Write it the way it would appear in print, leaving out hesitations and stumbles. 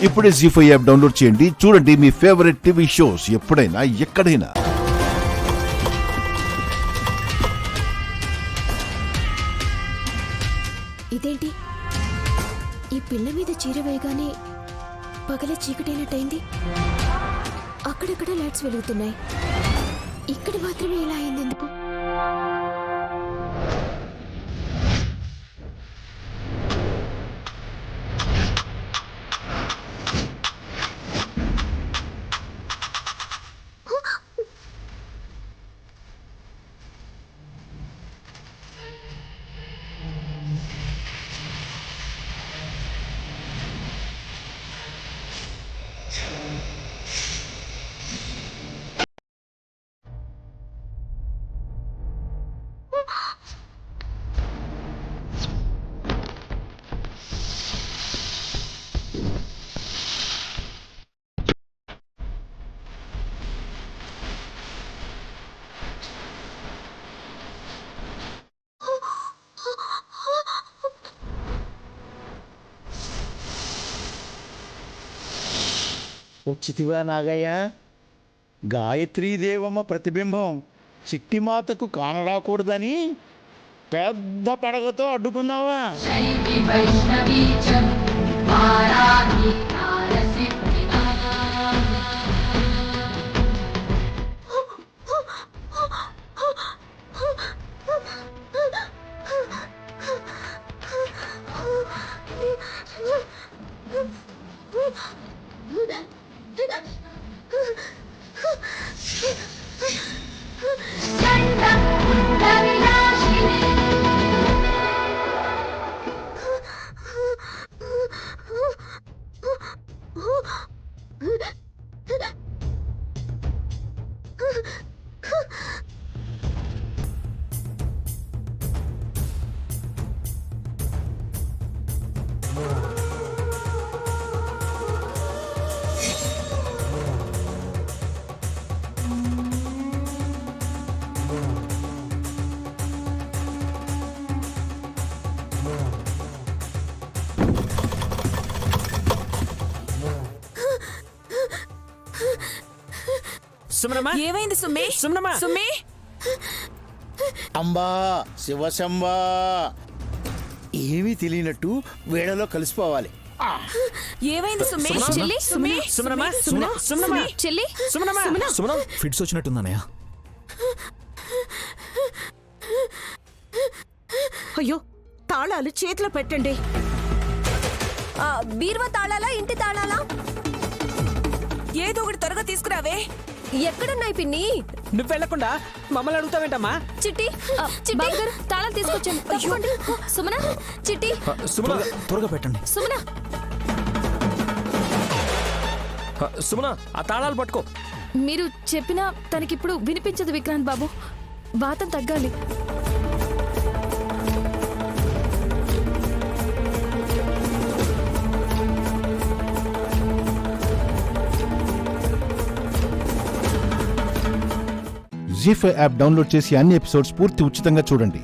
ఇప్పుడే జీ5 app download చేయండి. చూడండి మీ ఫేవరెట్ టీవీ షోస్ ఎప్పుడైనా ఎక్కడైనా. ఇదేంటి, ఈ పిల్ల మీద చీర వేయగానే పగలే చీకటైనట్టయింది. అక్కడక్కడ లైట్స్ వెలుగుతున్నాయి, ఇక్కడ మాత్రమే ఇలా అయింది ఎందుకు? వచ్చితివా నాగయ్య? గాయత్రీదేవమ్మ ప్రతిబింబం చిట్టిమాతకు కానరాకూడదని పెద్ద పడగతో అడ్డుకున్నావా? ఏమైంది సుమ్మి? సుమ్మి అంబా శివశంబా, ఏమీ తెలియనట్టు వేళలో కలిసిపోవాలి. ఏమైంది సుమ్మి? చెల్లి సుమ్మి, చెల్లి సుమన ఫిట్స్ వచ్చినట్టుందన్నయ్య. అయ్యో, తాళాలు చేతిలో పెట్టండి. బీరువా తాళాలా, ఇంటి తాళాలా? ఏదో ఒకటి త్వరగా తీసుకురావే. ఎక్కడున్నాయి పిన్ని? నువ్వు వెళ్లకుండా మమ్మల్ని అడుగుతావేంటమ్మా? చిట్టి, చిట్టి తాళాలు తీసుకొచ్చాను. తప్పకుండా. సుమన, చిట్టి త్వరగా పెట్టండి. సుమన, సుమన ఆ తాళాలు పట్టుకో. మీరు చెప్పినా తనకిప్పుడు వినిపించదు విక్రాంత్ బాబు. వాతం తగ్గాలి. జీ5 యాప్ డౌన్లోడ్ చేసి అన్ని ఎపిసోడ్స్ పూర్తి ఉచితంగా చూడండి.